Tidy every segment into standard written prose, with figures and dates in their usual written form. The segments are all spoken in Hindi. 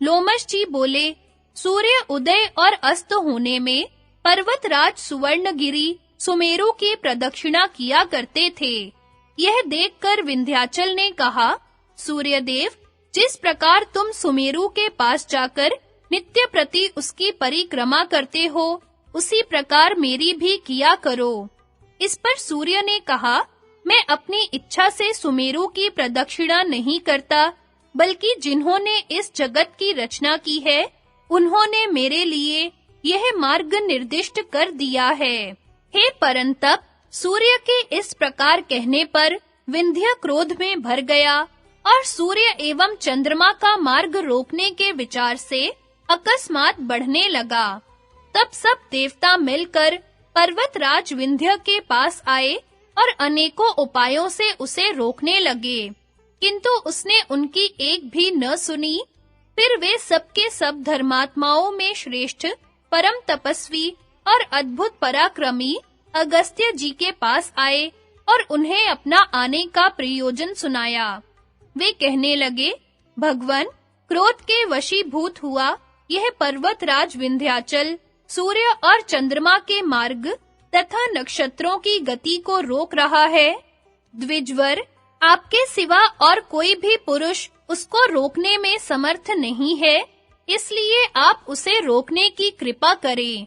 लोमश जी बोले, सूर्य उदय और अस्त होने में पर्वतराज सुवर्णगिरि सुमेरु की प्रदक्षिणा किया करते थे। यह देखकर विंध्याचल ने कहा, सूर्यदेव, जिस प्रकार तुम सुमेरु के पास जाकर नित्य प्रति उसकी परिक्रमा करते हो, उसी प्रकार मेरी भी किया करो। इस पर सूर्य ने कहा, मैं अपनी इच्छा से सुमेरु की प्रदक्षिणा नहीं करता, बल्कि जिन्होंने इस जगत की रचना की है, उन्होंने मेरे लिए यह मार्ग निर्दिष्ट कर दिया है। हे परंतप, सूर्य के इस प्रकार कहने पर विंध्य क्रोध में भर गया और सूर्य एवं चंद्रमा का मार्ग रोकने के विचार से अकस्मात बढ़ने लगा। तब सब देवता मिलकर पर्वतराज विंध्य के पास आए और अनेकों उपायों से उसे रोकने लगे, किंतु उसने उनकी एक भी न सुनी। फिर वे सबके सब धर्मात्माओं में श्रेष्ठ, परम तपस्वी और अद्भुत पराक्रमी अगस्त्य जी के पास आए और उन्हें अपना आने का प्रयोजन सुनाया। वे कहने लगे, भगवन, क्रोध के वशीभूत हुआ यह पर्वतराज विंध्याचल सूर्य और चंद्रमा के मार्ग तथा नक्षत्रों की गति को रोक रहा है। द्विजवर, आपके सिवा और कोई भी पुरुष उसको रोकने में समर्थ नहीं है, इसलिए आप उसे रोकने की कृपा करें।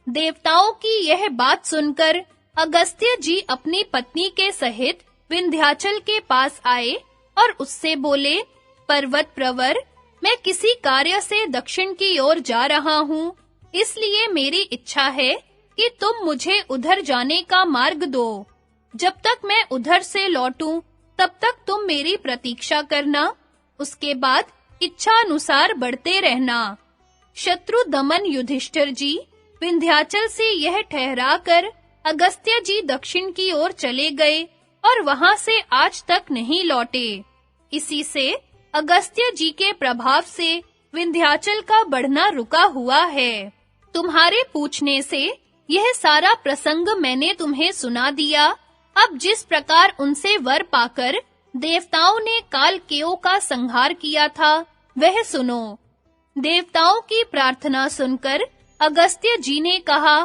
देवताओं की यह बात सुनकर अगस्त्य जी अपनी पत्नी के सहित विंध्याचल के पास आए और उससे बोले, पर्वत प्रवर, मैं किसी कार्य से दक्षिण की ओर जा रहा हूँ, इसलिए मेरी इच्छा है कि तुम मुझे उधर जाने का मार्ग दो। जब तक मैं उधर से लौटूं, तब तक तुम मेरी प्रतीक्षा करना, उसके बाद इच्छा अनुसार बढ़ते रहना। शत्रु दमन युधिष्ठिर जी विंध्याचल से यह ठहराकर अगस्त्य जी दक्षिण की ओर चले गए और वहां से आज तक नहीं लौटे। इसी से अगस्त्य जी के प्रभाव से विंध्याचल का बढ़ना रुका हुआ है। तुम्हारे पूछने से यह सारा प्रसंग मैंने तुम्हें सुना दिया। अब जिस प्रकार उनसे वर पाकर देवताओं ने कालकेयों का संहार किया था, वह सुनो। देवताओं की प्रार्थना सुनकर अगस्त्य जी ने कहा,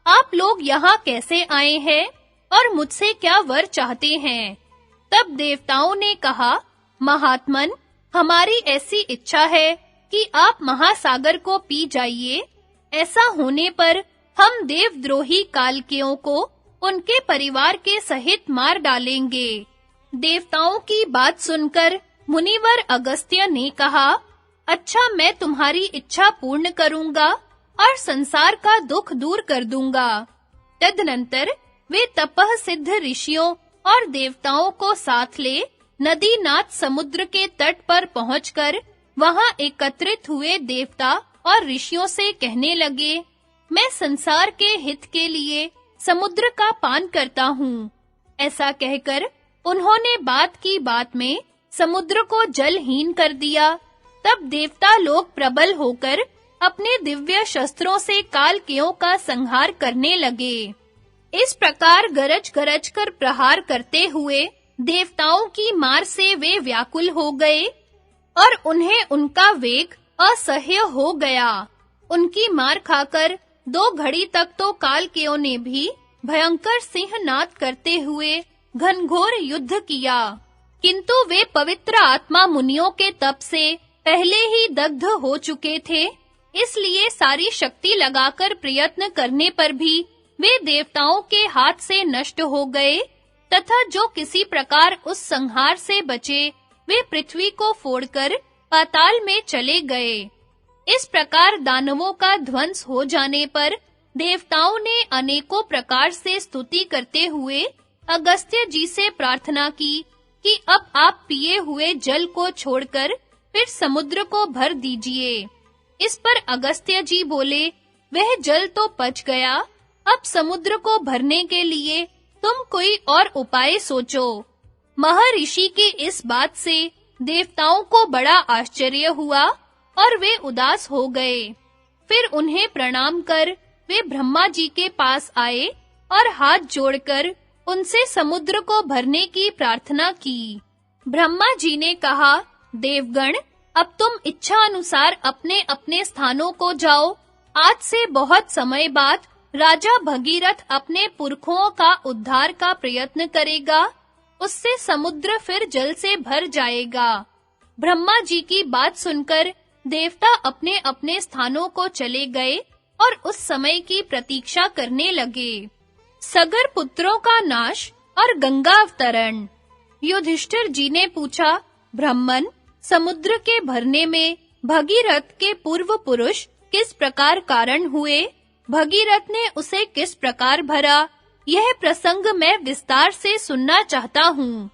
आप लोग यहाँ कैसे आए हैं और मुझसे क्या वर चाहते हैं? तब देवताओं ने कहा, महात्मन, हमारी ऐसी इच्छा है कि आप महासागर को पी जाइए। ऐसा होने पर हम देवद्रोही कालकेयों को उनके परिवार के सहित मार डालेंगे। देवताओं की बात सुनकर मुनिवर अगस्त्य ने कहा, अच्छा, मैं तुम्हारी इच्छा पूर्ण करूंगा और संसार का दुख दूर कर दूंगा। तदनंतर वे तपः सिद्ध ऋषियों और देवताओं को साथ ले नदीनाथ समुद्र के तट पर पहुंचकर वहां एकत्रित हुए देवता और ऋषियों से कहने लगे, मैं संसार के हित के लिए समुद्र का पान करता हूँ। ऐसा कहकर उन्होंने बात की बात में समुद्र को जलहीन कर दिया। तब देवता लोग प्रबल होकर अपने दिव्य शस्त्रों से कालकेयों का संहार करने लगे। इस प्रकार गरज-गरज कर प्रहार करते हुए देवताओं की मार से वे व्याकुल हो गए और उन्हें उनका वेग असह्य हो गया। उनकी मार खाकर 2 घड़ी तक तो कालकेयों ने भी भयंकर सिंहनाद करते हुए घनघोर युद्ध किया, किंतु वे पवित्र आत्मा मुनियों के तप से पहले ही दग्ध हो चुके थे। इसलिए सारी शक्ति लगाकर प्रयत्न करने पर भी वे देवताओं के हाथ से नष्ट हो गए तथा जो किसी प्रकार उस संहार से बचे, वे पृथ्वी को फोड़कर पाताल में चले गए। इस प्रकार दानवों का ध्वंस हो जाने पर देवताओं ने अनेकों प्रकार से स्तुति करते हुए अगस्त्य जी से प्रार्थना की कि अब आप पिए हुए जल को छोड़कर फिर समुद्र को भर दीजिए। इस पर अगस्त्य जी बोले, वह जल तो पच गया, अब समुद्र को भरने के लिए तुम कोई और उपाय सोचो। महर्षि की इस बात से देवताओं को बड़ा आश्चर्य हुआ और वे उदास हो गए। फिर उन्हें प्रणाम कर वे ब्रह्मा जी के पास आए और हाथ जोड़कर उनसे समुद्र को भरने की प्रार्थना की। ब्रह्मा जी ने कहा, देवगण, अब तुम इच्छा अनुसार अपने-अपने स्थानों को जाओ। आज से बहुत समय बाद राजा भगीरथ अपने पुरखों का उद्धार का प्रयत्न करेगा। उससे समुद्र फिर जल से भर जाएगा। ब्रह्मा जी की बात सुनकर देवता अपने-अपने स्थानों को चले गए और उस समय की प्रतीक्षा करने लगे। सगर पुत्रों का नाश और गंगा अवतरण। युधिष्ठिर जी ने पूछा, ब्राह्मण, समुद्र के भरने में भगीरथ के पूर्व पुरुष किस प्रकार कारण हुए? भगीरथ ने उसे किस प्रकार भरा? यह प्रसंग मैं विस्तार से सुनना चाहता हूँ।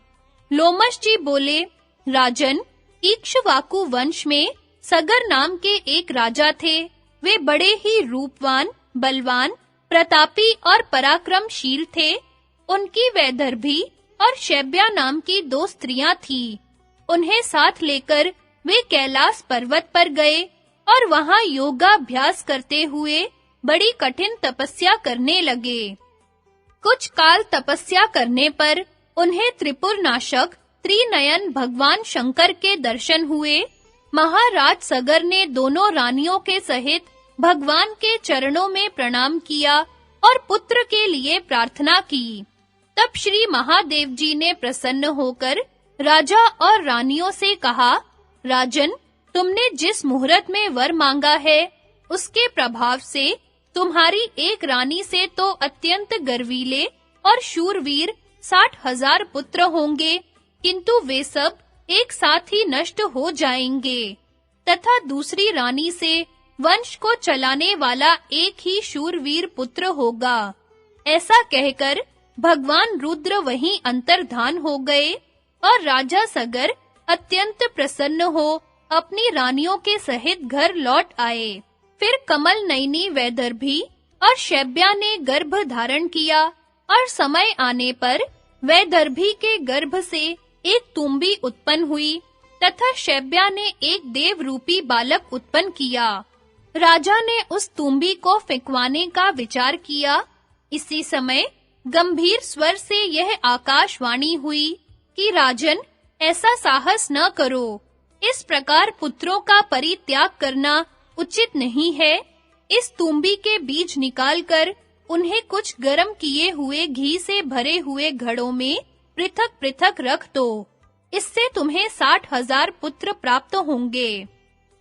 लोमश जी बोले, राजन, इक्ष्वाकु वंश में सगर नाम के एक राजा थे। वे बड़े ही रूपवान, बलवान, प्रतापी और पराक्रमशील थे। उनकी वैदर्भी और शैब्या नाम की 2 स्त्रियां थीं। उन्हें साथ लेकर वे कैलाश पर्वत पर गए और वहां योगाभ्यास करते हुए बड़ी कठिन तपस्या करने लगे। कुछ काल तपस्या करने पर उन्हें त्रिपुर नाशक त्रिनयन भगवान शंकर के दर्शन हुए। महाराज सगर ने दोनों रानियों के सहित भगवान के चरणों में प्रणाम किया और पुत्र के लिए प्रार्थना की। तब श्री महादेव जी ने प्रसन्न होकर राजा और रानियों से कहा, राजन, तुमने जिस मुहूर्त में वर मांगा है, उसके प्रभाव से तुम्हारी एक रानी से तो अत्यंत गर्वीले और शूरवीर 60,000 पुत्र होंगे, किंतु वे सब एक साथ ही नष्ट हो जाएंगे। तथा दूसरी रानी से वंश को चलाने वाला एक ही शूरवीर पुत्र होगा। ऐसा कहकर भगवान रुद्र वहीं अंतर्धान हो गए और राजा सगर अत्यंत प्रसन्न हो अपनी रानियों के सहित घर लौट आए। फिर कमल नयनी वैदर्भी और शैब्या ने गर्भ धारण किया और समय आने पर वैदर्भी के गर्भ से एक तुम्बी उत्पन्न हुई तथा शैब्या ने एक देव रूपी बालक उत्पन्न किया। राजा ने उस तुम्बी को फेंकवाने का विचार किया। इसी समय गंभीर स्वर से यह आकाशवाणी हुई कि राजन, ऐसा साहस न करो। इस प्रकार पुत्रों का परित्याग करना उचित नहीं है। इस तुम्बी के बीज निकालकर उन्हें कुछ गर्म किए हुए घी से भरे हुए घड़ों में पृथक-पृथक रख दो। इससे तुम्हें 60,000 पुत्र प्राप्त होंगे।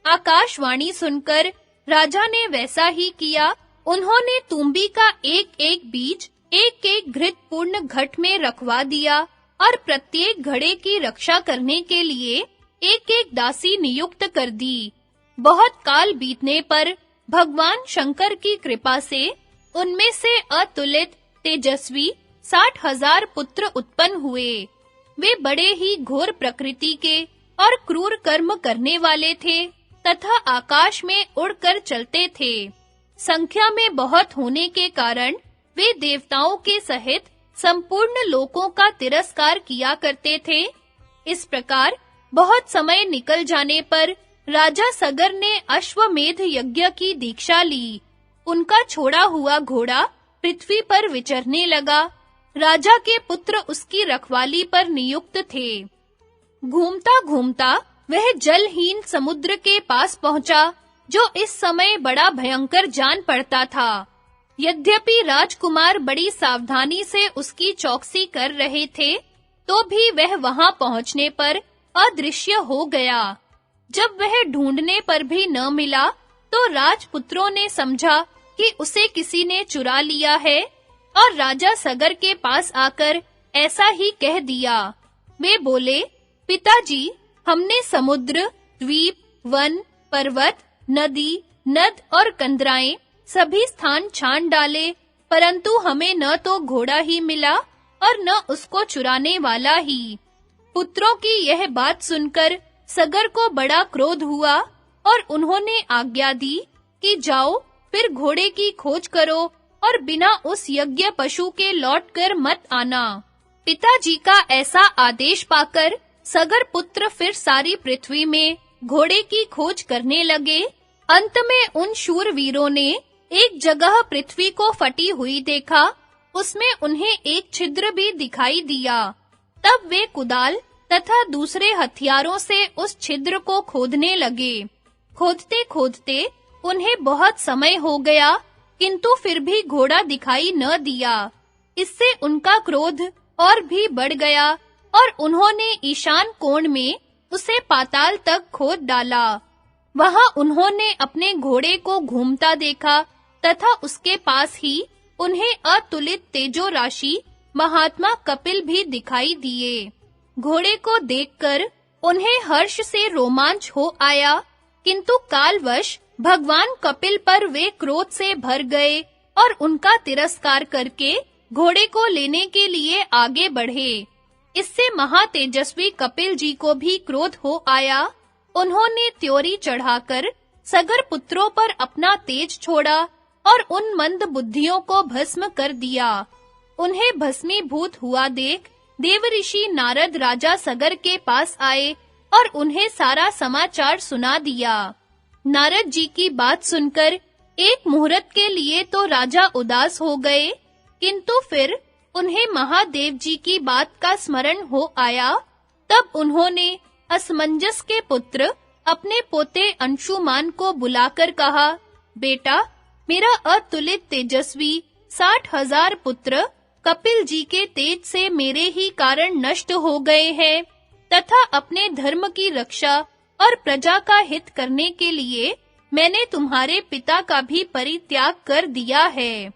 आकाशवाणी सुनकर राजा ने वैसा ही किया। उन्होंने तुम्बी का एक-एक बीज एक-एक घृत पूर्ण घट में रखवा दिया और प्रत्येक घड़े की रक्षा करने के लिए एक-एक दासी नियुक्त कर दी। बहुत काल बीतने पर भगवान शंकर की कृपा से उनमें से अतुलित तेजस्वी 60,000 पुत्र उत्पन्न हुए। वे बड़े ही घोर प्रकृति के और क्रूर कर्म करने वाले थे तथा आकाश में उड़कर चलते थे। संख्या में बहुत होने के कारण वे देवताओं के सहित संपूर्ण लोकों का तिरस्कार किया करते थे। इस प्रकार बहुत समय निकल जाने पर राजा सगर ने अश्वमेध यज्ञ की दीक्षा ली। उनका छोड़ा हुआ घोड़ा पृथ्वी पर विचरने लगा। राजा के पुत्र उसकी रखवाली पर नियुक्त थे। घूमता-घूमता वह जलहीन समुद्र के पास पहुंचा, जो इस समय बड़ा भयंकर जान पड़ता था। यद्यपि राजकुमार बड़ी सावधानी से उसकी चौकसी कर रहे थे, तो भी वह वहां पहुंचने पर अदृश्य हो गया। जब वह ढूंढने पर भी न मिला, तो राजपुत्रों ने समझा कि उसे किसी ने चुरा लिया है और राजा सगर के पास आकर ऐसा ही कह दिया। वे बोले, पिताजी, हमने समुद्र, द्वीप, वन, पर्वत, नदी, नद और कंदराएं सभी स्थान छान डाले, परंतु हमें न तो घोड़ा ही मिला और न उसको चुराने वाला ही। पुत्रों की यह बात सुनकर सगर को बड़ा क्रोध हुआ और उन्होंने आज्ञा दी कि जाओ, फिर घोड़े की खोज करो और बिना उस यज्ञ पशु के लौटकर मत आना। पिताजी का ऐसा आदेश पाकर सगर पुत्र फिर सारी पृथ्वी में घोड़े की खोज करने लगे। अंत में उन शूरवीरों ने एक जगह पृथ्वी को फटी हुई देखा। उसमें उन्हें एक छिद्र भी दिखाई दिया। तब वे कुदाल तथा दूसरे हथियारों से उस छिद्र को खोदने लगे। खोदते-खोदते उन्हें बहुत समय हो गया, किंतु फिर भी घोड़ा दिखाई न दिया। इससे उनका क्रोध और भी बढ़ गया और उन्होंने ईशान कोण में उसे पाताल तक खोद डाला। वहां उन्होंने अपने घोड़े को घूमता देखा तथा उसके पास ही उन्हें अतुलित तेजो राशि महात्मा कपिल भी दिखाई दिए। घोड़े को देखकर उन्हें हर्ष से रोमांच हो आया, किंतु कालवश भगवान कपिल पर वे क्रोध से भर गए और उनका तिरस्कार करके घोड़े को लेने के लिए आगे बढ़े। इससे महातेजस्वी कपिल जी को भी क्रोध हो आया। उन्होंने त्योरी चढ़ाकर सगर पुत्रों पर अपना तेज छोड़ा और उन मंद बुद्धियों को भस्म कर दिया। उन्हें भस्मीभूत हुआ देख देवऋषि नारद राजा सगर के पास आए और उन्हें सारा समाचार सुना दिया। नारद जी की बात सुनकर एक मुहूर्त के लिए तो राजा उदास हो गए, किंतु फिर उन्हें महादेव जी की बात का स्मरण हो आया। तब उन्होंने असमंजस के पुत्र अपने पोते अंशुमान को बुलाकर कहा, बेटा, मेरा अतुलित तेजस्वी 60,000 पुत्र कपिल जी के तेज से मेरे ही कारण नष्ट हो गए हैं तथा अपने धर्म की रक्षा और प्रजा का हित करने के लिए मैंने तुम्हारे पिता का भी परित्याग कर दिया है।